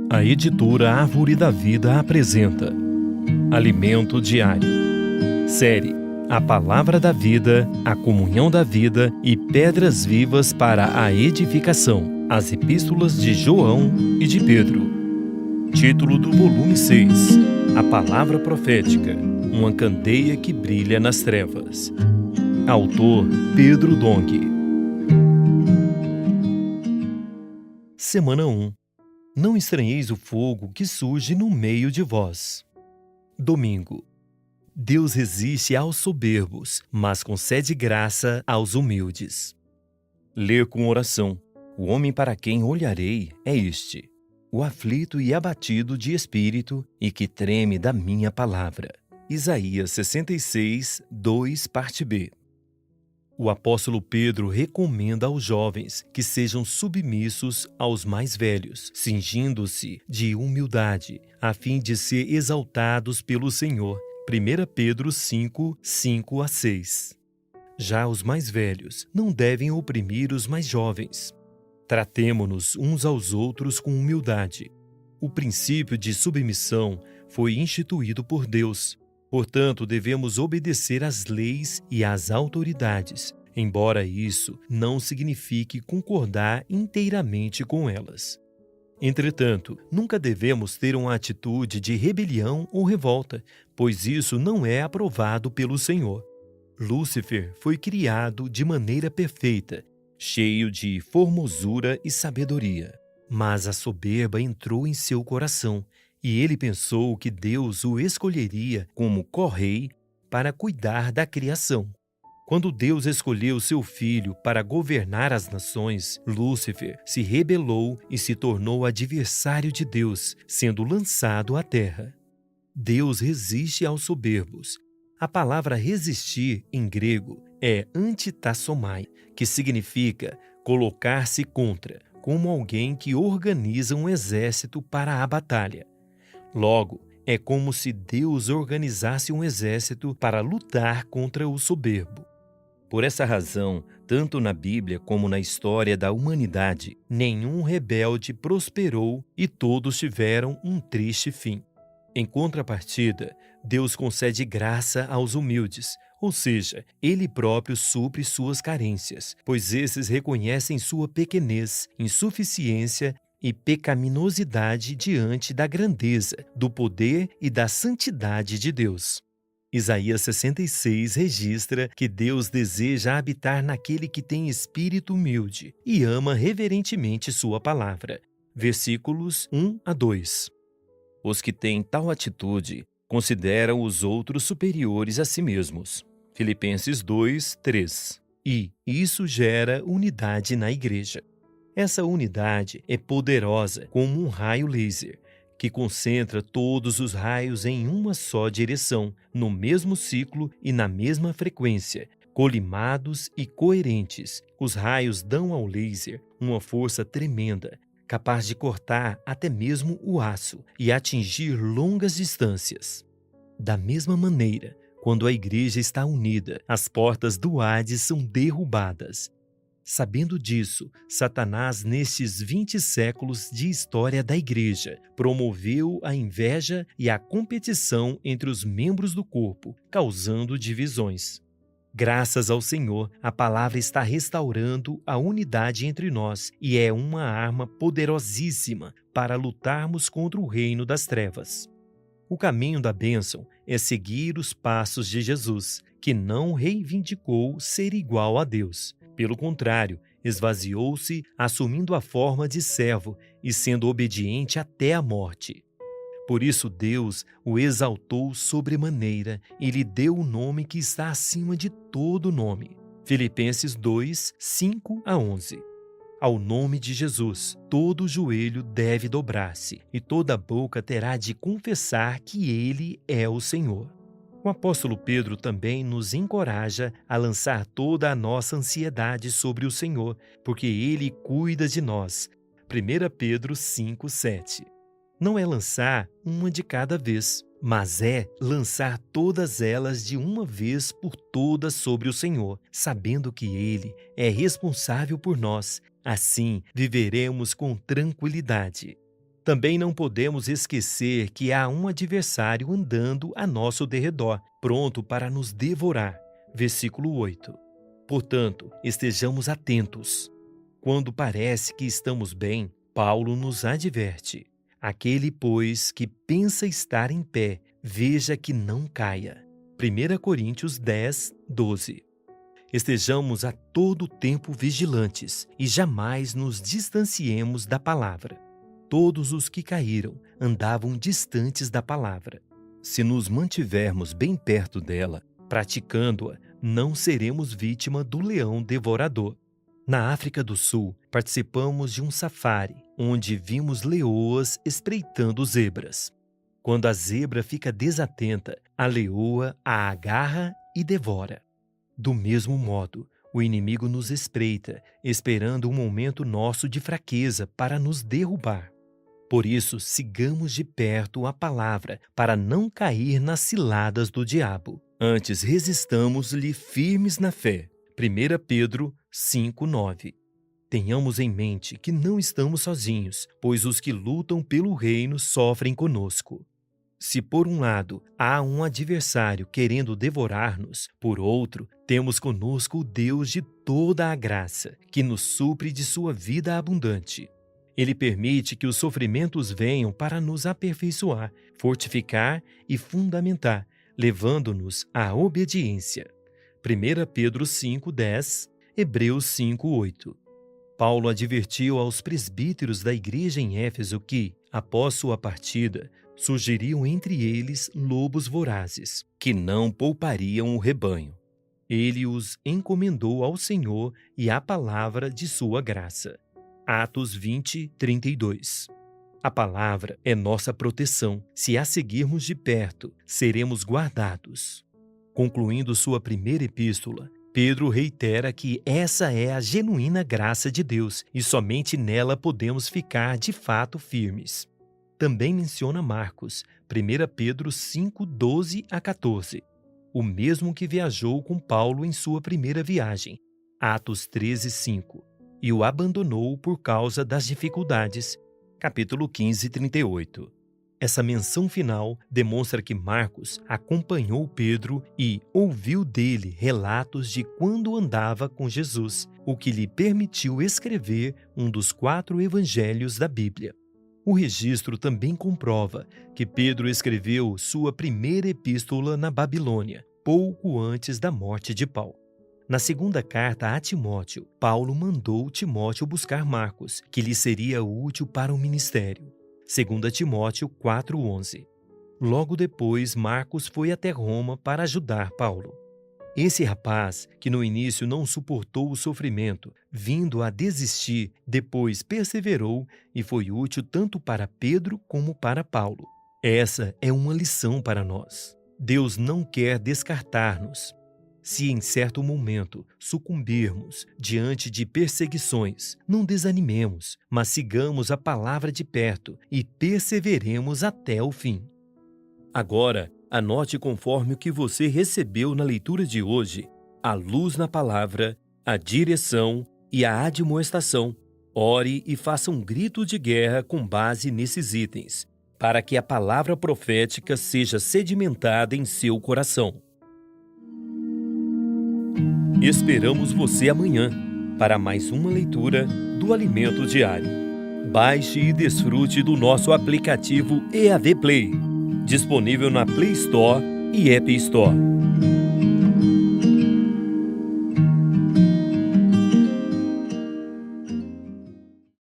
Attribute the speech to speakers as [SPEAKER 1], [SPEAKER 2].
[SPEAKER 1] A editora Árvore da Vida apresenta Alimento Diário. Série A Palavra da Vida, a Comunhão da Vida e Pedras Vivas para a Edificação. As Epístolas de João e de Pedro. Título do volume 6. A Palavra Profética, uma candeia que brilha nas trevas. Autor Pedro Dong. Semana 1. Não estranheis o fogo que surge no meio de vós. Domingo. Deus resiste aos soberbos, mas concede graça aos humildes. Ler com oração. O homem para quem olharei é este: o aflito e abatido de espírito e que treme da minha palavra. Isaías 66, 2, parte B. O apóstolo Pedro recomenda aos jovens que sejam submissos aos mais velhos, cingindo-se de humildade, a fim de ser exaltados pelo Senhor. 1 Pedro 5, 5 a 6. Já os mais velhos não devem oprimir os mais jovens. Tratemo-nos uns aos outros com humildade. O princípio de submissão foi instituído por Deus. Portanto, devemos obedecer às leis e às autoridades, embora isso não signifique concordar inteiramente com elas. Entretanto, nunca devemos ter uma atitude de rebelião ou revolta, pois isso não é aprovado pelo Senhor. Lúcifer foi criado de maneira perfeita, cheio de formosura e sabedoria. Mas a soberba entrou em seu coração, e ele pensou que Deus o escolheria como co-rei para cuidar da criação. Quando Deus escolheu seu filho para governar as nações, Lúcifer se rebelou e se tornou adversário de Deus, sendo lançado à terra. Deus resiste aos soberbos. A palavra resistir, em grego, é antitassomai, que significa colocar-se contra, como alguém que organiza um exército para a batalha. Logo, é como se Deus organizasse um exército para lutar contra o soberbo. Por essa razão, tanto na Bíblia como na história da humanidade, nenhum rebelde prosperou e todos tiveram um triste fim. Em contrapartida, Deus concede graça aos humildes, ou seja, Ele próprio supre suas carências, pois esses reconhecem sua pequenez, insuficiência e pecaminosidade diante da grandeza, do poder e da santidade de Deus. Isaías 66 registra que Deus deseja habitar naquele que tem espírito humilde e ama reverentemente sua palavra. Versículos 1 a 2. Os que têm tal atitude consideram os outros superiores a si mesmos. Filipenses 2, 3. E isso gera unidade na igreja. Essa unidade é poderosa como um raio laser, que concentra todos os raios em uma só direção, no mesmo ciclo e na mesma frequência, colimados e coerentes. Os raios dão ao laser uma força tremenda, capaz de cortar até mesmo o aço e atingir longas distâncias. Da mesma maneira, quando a igreja está unida, as portas do Hades são derrubadas. Sabendo disso, Satanás, nestes 20 séculos de história da igreja, promoveu a inveja e a competição entre os membros do corpo, causando divisões. Graças ao Senhor, a palavra está restaurando a unidade entre nós e é uma arma poderosíssima para lutarmos contra o reino das trevas. O caminho da bênção é seguir os passos de Jesus, que não reivindicou ser igual a Deus. Pelo contrário, esvaziou-se, assumindo a forma de servo e sendo obediente até a morte. Por isso Deus o exaltou sobremaneira e lhe deu o nome que está acima de todo nome. Filipenses 2, 5 a 11. Ao nome de Jesus, todo joelho deve dobrar-se e toda boca terá de confessar que Ele é o Senhor. O apóstolo Pedro também nos encoraja a lançar toda a nossa ansiedade sobre o Senhor, porque Ele cuida de nós. 1 Pedro 5, 7. Não é lançar uma de cada vez, mas é lançar todas elas de uma vez por todas sobre o Senhor, sabendo que Ele é responsável por nós. Assim, viveremos com tranquilidade. Também não podemos esquecer que há um adversário andando a nosso derredor, pronto para nos devorar. Versículo 8. Portanto, estejamos atentos. Quando parece que estamos bem, Paulo nos adverte. Aquele, pois, que pensa estar em pé, veja que não caia. 1 Coríntios 10, 12. Estejamos a todo tempo vigilantes e jamais nos distanciemos da palavra. Todos os que caíram andavam distantes da palavra. Se nos mantivermos bem perto dela, praticando-a, não seremos vítima do leão devorador. Na África do Sul, participamos de um safari, onde vimos leoas espreitando zebras. Quando a zebra fica desatenta, a leoa a agarra e devora. Do mesmo modo, o inimigo nos espreita, esperando um momento nosso de fraqueza para nos derrubar. Por isso, sigamos de perto a palavra, para não cair nas ciladas do diabo. Antes, resistamos-lhe firmes na fé. 1 Pedro 5:9. Tenhamos em mente que não estamos sozinhos, pois os que lutam pelo reino sofrem conosco. Se por um lado há um adversário querendo devorar-nos, por outro, temos conosco o Deus de toda a graça, que nos supre de sua vida abundante. Ele permite que os sofrimentos venham para nos aperfeiçoar, fortificar e fundamentar, levando-nos à obediência. 1 Pedro 5:10, Hebreus 5:8. Paulo advertiu aos presbíteros da igreja em Éfeso que, após sua partida, surgiriam entre eles lobos vorazes, que não poupariam o rebanho. Ele os encomendou ao Senhor e à palavra de sua graça. Atos 20:32. A palavra é nossa proteção. Se a seguirmos de perto, seremos guardados. Concluindo sua primeira epístola, Pedro reitera que essa é a genuína graça de Deus e somente nela podemos ficar de fato firmes. Também menciona Marcos, 1 Pedro 5:12-14, o mesmo que viajou com Paulo em sua primeira viagem, Atos 13:5, e o abandonou por causa das dificuldades, capítulo 15:38. Essa menção final demonstra que Marcos acompanhou Pedro e ouviu dele relatos de quando andava com Jesus, o que lhe permitiu escrever um dos 4 evangelhos da Bíblia. O registro também comprova que Pedro escreveu sua primeira epístola na Babilônia, pouco antes da morte de Paulo. Na segunda carta a Timóteo, Paulo mandou Timóteo buscar Marcos, que lhe seria útil para o ministério. 2 Timóteo 4:11. Logo depois, Marcos foi até Roma para ajudar Paulo. Esse rapaz, que no início não suportou o sofrimento, vindo a desistir, depois perseverou e foi útil tanto para Pedro como para Paulo. Essa é uma lição para nós. Deus não quer descartar-nos. Se em certo momento sucumbirmos diante de perseguições, não desanimemos, mas sigamos a palavra de perto e perseveremos até o fim. Agora, anote conforme o que você recebeu na leitura de hoje: a luz na palavra, a direção e a admoestação. Ore e faça um grito de guerra com base nesses itens, para que a palavra profética seja sedimentada em seu coração. Esperamos você amanhã para mais uma leitura do Alimento Diário. Baixe e desfrute do nosso aplicativo EAD Play, disponível na Play Store e App Store.